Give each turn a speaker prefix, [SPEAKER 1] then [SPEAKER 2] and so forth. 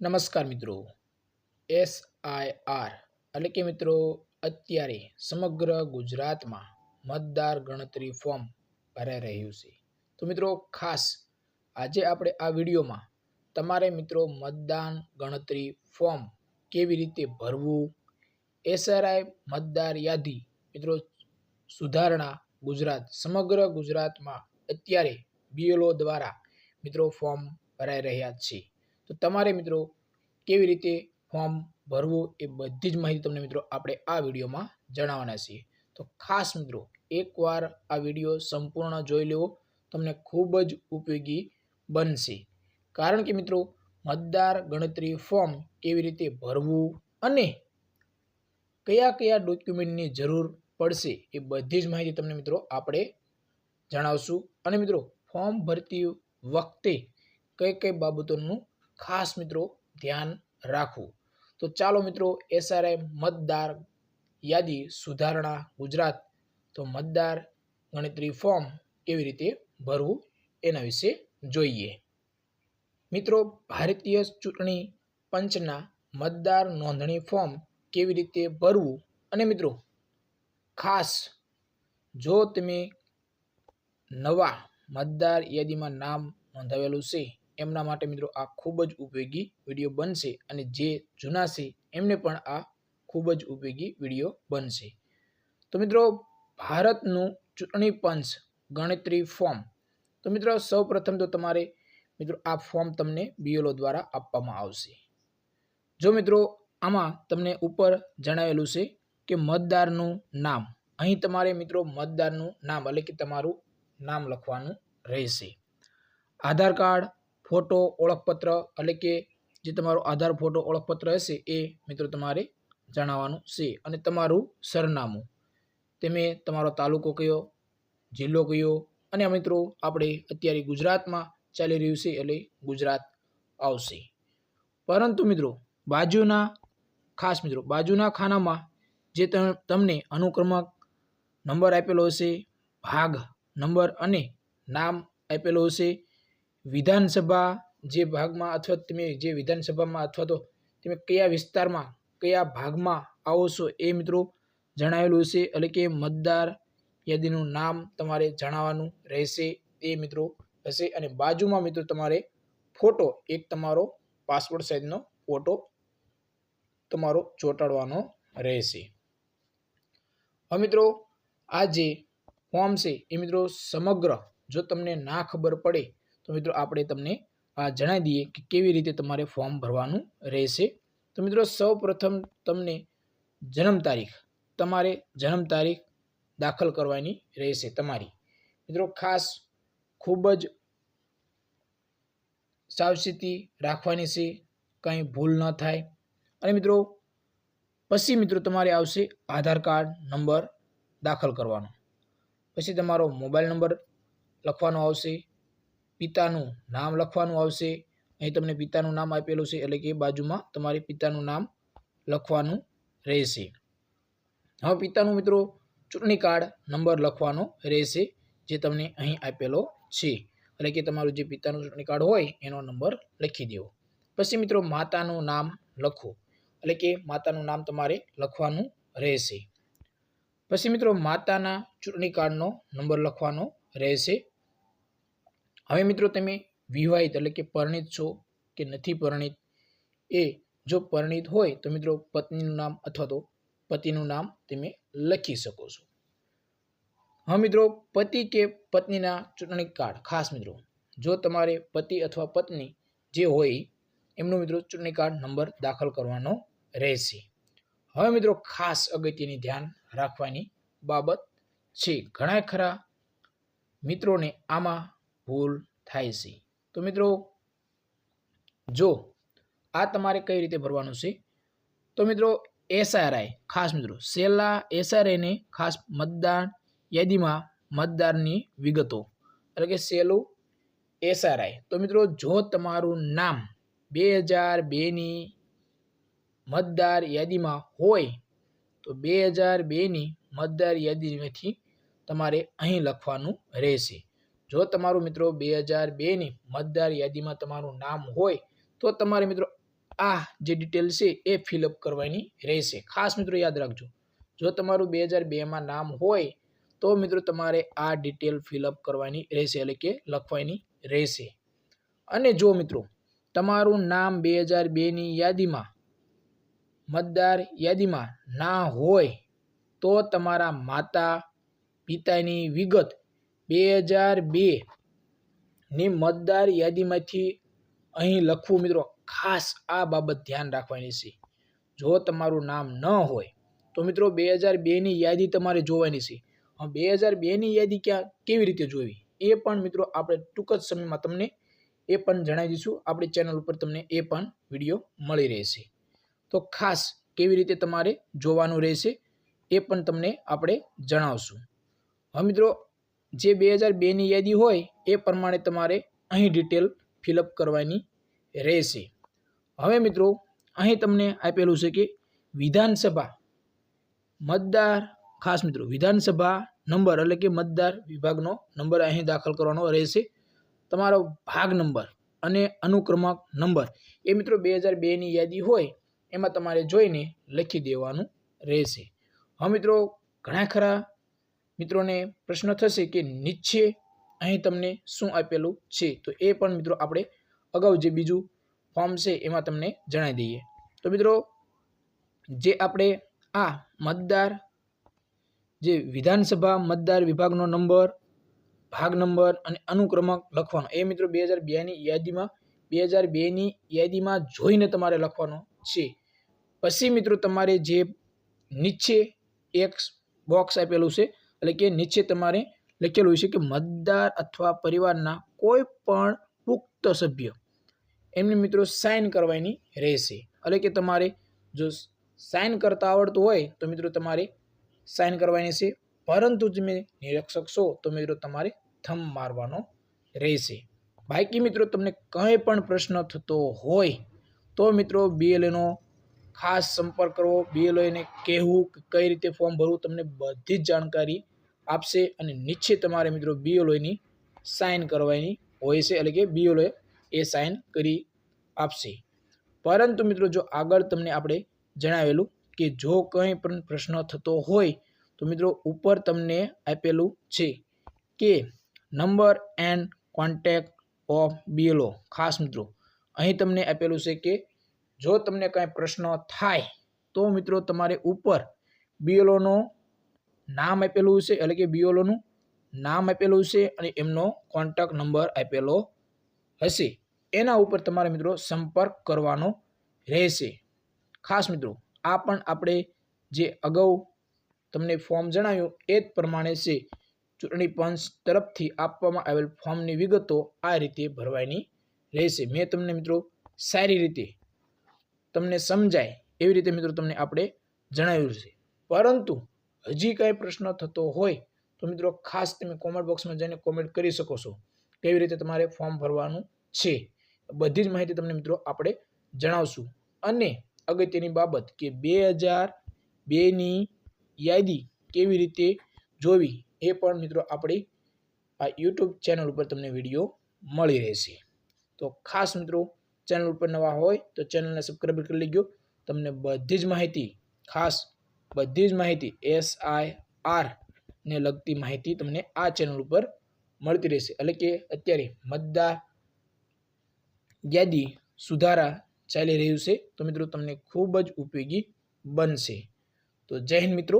[SPEAKER 1] નમસ્કાર મિત્રો, SIR એટલે કે મિત્રો અત્યારે સમગ્ર ગુજરાતમાં મતદાર ગણતરી ફોર્મ ભરાઈ રહ્યું છે. તો મિત્રો ખાસ આજે આપણે આ વિડીયોમાં તમારે મિત્રો મતદાન ગણતરી ફોર્મ કેવી રીતે ભરવું, SRI મતદાર યાદી મિત્રો સુધારણા ગુજરાત સમગ્ર ગુજરાતમાં અત્યારે BLO દ્વારા મિત્રો ફોર્મ ભરાઈ રહ્યા છે. તો તમારે મિત્રો કેવી રીતે ફોર્મ ભરવું એ બધી જ માહિતી તમને મિત્રો આપણે આ વિડીયોમાં જણાવવાના છીએ. તો ખાસ મિત્રો એકવાર આ વિડીયો સંપૂર્ણ જોઈ લેવો, તમને ખૂબ જ ઉપયોગી બનશે. કારણ કે મિત્રો મતદાર ગણતરી ફોર્મ કેવી રીતે ભરવું અને કયા કયા ડોક્યુમેન્ટની જરૂર પડશે એ બધી જ માહિતી તમને મિત્રો આપણે જણાવશું. અને મિત્રો ફોર્મ ભરતી વખતે કઈ કઈ બાબતોનું ખાસ મિત્રો ધ્યાન રાખવું. તો ચાલો મિત્રો SRI મતદાર યાદી સુધારણા ગુજરાત તો મતદાર ગણતરી ફોર્મ કેવી રીતે ભરવું એના વિશે જોઈએ. મિત્રો ભારતીય ચૂંટણી પંચના મતદાર નોંધણી ફોર્મ કેવી રીતે ભરવું અને મિત્રો ખાસ જો તમે નવા મતદાર યાદીમાં નામ નોંધાવેલું છે એમના માટે મિત્રો આ ખૂબ જ ઉપયોગી વિડીયો બનશે અને જે જૂના છે એમને પણ આ ખૂબ જ ઉપયોગી વિડીયો બનશે. તો મિત્રો ભારતનું ચૂંટણી પંચ ગણતરી ફોર્મ, તો મિત્રો સૌપ્રથમ તો તમારે મિત્રો આ ફોર્મ તમને BLO દ્વારા આપવામાં આવશે. જો મિત્રો આમાં તમને ઉપર જણાવેલું છે કે મતદારનું નામ, અહીં તમારે મિત્રો મતદારનું નામ એટલે કે તમારું નામ લખવાનું રહેશે. આધાર કાર્ડ, ફોટો, ઓળખપત્ર એટલે કે જે તમારો આધાર ફોટો ઓળખપત્ર હશે એ મિત્રો તમારે જણાવવાનું છે. અને તમારું સરનામું, તમે તમારો તાલુકો કયો, જિલ્લો કયો, અને મિત્રો આપણે અત્યારે ગુજરાતમાં ચાલી રહ્યું છે એટલે ગુજરાત આવશે. પરંતુ મિત્રો બાજુના ખાસ મિત્રો બાજુના ખાનામાં જે તમને અનુક્રમાંક નંબર આપેલો હશે, ભાગ નંબર અને નામ આપેલો હશે, વિધાનસભા જે ભાગમાં અથવા તમે જે વિધાનસભામાં અથવા તો તમે કયા વિસ્તારમાં કયા ભાગમાં આવો છો એ મિત્રો જણાવેલું છે. એટલે કે મતદાર યાદીનું નામ તમારે જણાવવાનું રહેશે એ મિત્રો હશે. અને બાજુમાં મિત્રો તમારે ફોટો એક તમારો પાસપોર્ટ સાઇઝનો ફોટો તમારો ચોંટાડવાનો રહેશે. હવે મિત્રો આ જે ફોર્મ છે એ મિત્રો સમગ્ર જો તમને ના ખબર પડે તો મિત્રો આપણે તમને આ જણાવી દઈએ કે કેવી રીતે તમારે ફોર્મ ભરવાનું રહેશે. તો મિત્રો સૌ પ્રથમ તમને જન્મ તારીખ, તમારે જન્મ તારીખ દાખલ કરવાની રહેશે તમારી. મિત્રો ખાસ ખૂબ જ સાવચેતી રાખવાની છે, કંઈ ભૂલ ન થાય. અને મિત્રો પછી મિત્રો તમારે આવશે આધાર કાર્ડ નંબર દાખલ કરવાનો, પછી તમારો મોબાઈલ નંબર લખવાનો આવશે, પિતાનું નામ લખવાનું આવશે. અહીં તમને પિતાનું નામ આપેલું છે એટલે કે બાજુમાં તમારે પિતાનું નામ લખવાનું રહેશે. હવે પિતાનું મિત્રો ચૂંટણી કાર્ડ નંબર લખવાનો રહેશે જે તમને અહીં આપેલો છે. એટલે કે તમારું જે પિતાનું ચૂંટણી કાર્ડ હોય એનો નંબર લખી દેવો. પછી મિત્રો માતાનું નામ લખો, એટલે કે માતાનું નામ તમારે લખવાનું રહેશે. પછી મિત્રો માતાના ચૂંટણી કાર્ડનો નંબર લખવાનો રહેશે. હવે મિત્રો તમે વિવાહિત એટલે કે પરણિત છો કે નથી પરણિત, એ જો પરણિત હોય તો મિત્રો પત્નીનું નામ અથવા તો પતિનું નામ તમે લખી શકો છો. હા મિત્રો પતિ કે પત્નીના ચૂંટણી કાર્ડ, ખાસ મિત્રો જો તમારે પતિ અથવા પત્ની જે હોય એમનો મિત્રો ચૂંટણી કાર્ડ નંબર દાખલ કરવાનો રહેશે. હવે મિત્રો ખાસ અગત્યની ધ્યાન રાખવાની બાબત છે, ઘણા ખરા મિત્રોને આમાં ભૂલ થાય છે. તો મિત્રો જો આ તમારે કઈ રીતે ભરવાનું છે, તો મિત્રો SRI ખાસ મિત્રો છેલ્લા SRIને ખાસ મતદાન યાદીમાં મતદારની વિગતો એટલે કે છેલ્લું SRI. તો મિત્રો જો તમારું નામ 2002ની મતદાર યાદીમાં હોય તો 2002ની મતદાર યાદીમાંથી તમારે અહીં લખવાનું રહેશે. જો તમારું મિત્રો 2002ની મતદાર યાદીમાં તમારું નામ હોય તો તમારે મિત્રો આ જે ડિટેલ છે એ ફિલઅપ કરવાની રહેશે। ખાસ મિત્રો યાદ રાખજો, જો તમારું 2002માં નામ હોય તો મિત્રો તમારે આ ડિટેલ ફિલઅપ કરવાની રહેશે, એટલે કે લખવાની રહેશે। અને જો મિત્રો તમારું નામ 2002ની યાદીમાં મતદાર યાદીમાં ના હોય તો તમારા માતા પિતાની વિગત 2002ની મતદાર યાદીમાંથી અહીં લખવું। મિત્રો ખાસ આ બાબત ધ્યાન રાખવાની છે। જો તમારું નામ ન હોય તો મિત્રો 2002ની યાદી તમારે જોવાની છે। 2002ની યાદી કેવી રીતે જોવી એ પણ મિત્રો આપણે ટૂંક જ સમયમાં તમને એ પણ જણાવી દઈશું। આપણી ચેનલ ઉપર તમને એ પણ વિડીયો મળી રહેશે। તો ખાસ કેવી રીતે તમારે જોવાનું રહેશે એ પણ તમને આપણે જણાવશું। હવે મિત્રો જે 2002ની યાદી હોય એ પ્રમાણે તમારે અહીં ડિટેલ ફિલઅપ કરવાની રહેશે। હવે મિત્રો અહીં તમને આપેલું છે કે વિધાનસભા મતદાર, ખાસ મિત્રો વિધાનસભા નંબર એટલે કે મતદાર વિભાગનો નંબર અહીં દાખલ કરવાનો રહેશે। તમારો ભાગ નંબર અને અનુક્રમાંક નંબર એ મિત્રો 2002ની યાદી હોય એમાં તમારે જોઈને લખી દેવાનું રહેશે। હવે મિત્રો ઘણા ખરા મિત્રોને પ્રશ્ન થશે કે નીચે અહીં તમને શું આપેલું છે, તો એ પણ મિત્રો આપણે અગાઉ જે બીજું ફોર્મ છે એમાં તમને જણાવી દઈએ। તો મિત્રો જે આપણે આ મતદાર જે વિધાનસભા મતદાર વિભાગનો નંબર, ભાગ નંબર અને અનુક્રમાંક લખવાનો એ મિત્રો 2002ની યાદીમાં જોઈને તમારે લખવાનો છે। પછી મિત્રો તમારે જે નીચે એક બોક્સ આપેલું છે એટલે કે નીચે તમારે લખેલું છે કે મતદાર અથવા પરિવારના કોઈ પણ પુખ્ત સભ્ય એમની મિત્રો સાઇન કરવાની રહેશે। એટલે કે તમારે જો સાઇન કરતા આવડતું હોય તો મિત્રો તમારે સાઇન કરવાની છે, પરંતુ તમે નિરીક્ષક છો તો મિત્રો તમારે થંબ મારવાનો રહેશે। બાકી મિત્રો તમને કંઈ પણ પ્રશ્ન થતો હોય તો મિત્રો BLAનો ખાસ સંપર્ક કરવો। BLAને કહેવું કે કઈ રીતે ફોર્મ ભરવું, તમને બધી જ જાણકારી આપશે। અને નીચે તમારે મિત્રો BLAની સાઇન કરવાની હોય છે, એટલે કે BLA એ સાઇન કરી આપશે। પરંતુ મિત્રો જો આગળ તમને આપણે જણાવેલું કે જો કંઈ પણ પ્રશ્ન થતો હોય તો મિત્રો ઉપર તમને આપેલું છે કે number and contact of BLO। ખાસ મિત્રો અહીં તમને આપેલું છે કે જો તમને કાંઈ પ્રશ્ન થાય તો મિત્રો તમારે ઉપર BLOનો નામ આપેલું છે, એટલે કે BLOનું નામ આપેલું છે અને એમનો કોન્ટેક્ટ નંબર આપેલો હશે, એના ઉપર તમારે મિત્રો સંપર્ક કરવાનો રહેશે। ખાસ મિત્રો આ પણ આપણે જે અગાઉ તમને ફોર્મ જણાવ્યું એ જ પ્રમાણે છે। ચૂંટણી પંચ તરફથી આપવામાં આવેલ ફોર્મની વિગતો આ રીતે ભરવાની રહેશે। મેં તમને મિત્રો સારી રીતે તમને સમજાય એવી રીતે મિત્રો તમને આપણે જણાવ્યું છે। પરંતુ હજી કાંઈ પ્રશ્ન થતો હોય તો મિત્રો ખાસ તમે કોમેન્ટ બોક્સમાં જઈને કોમેન્ટ કરી શકો છો કેવી રીતે તમારે ફોર્મ ભરવાનું છે। બધી જ માહિતી તમને મિત્રો આપણે જણાવશું। અને અગત્યની બાબત કે 2002ની યાદી કેવી રીતે જોવી એ પણ મિત્રો આપણી આ YouTube ચેનલ ઉપર તમને વિડીયો મળી રહેશે। તો ખાસ મિત્રો ચેનલ ઉપર નવા હોય તો ચેનલને સબસ્ક્રાઈબ કરી લેજો। તમને બધી જ માહિતી, ખાસ બધી જ માહિતી SIR ને લગતી માહિતી તમને આ ચેનલ ઉપર મળતી રહેશે। એટલે કે અત્યારે મતદાર યાદી સુધારા ચાલી રહ્યું છે, તો મિત્રો તમને ખૂબ જ ઉપયોગી બનશે। તો જય હિન્દ મિત્રો।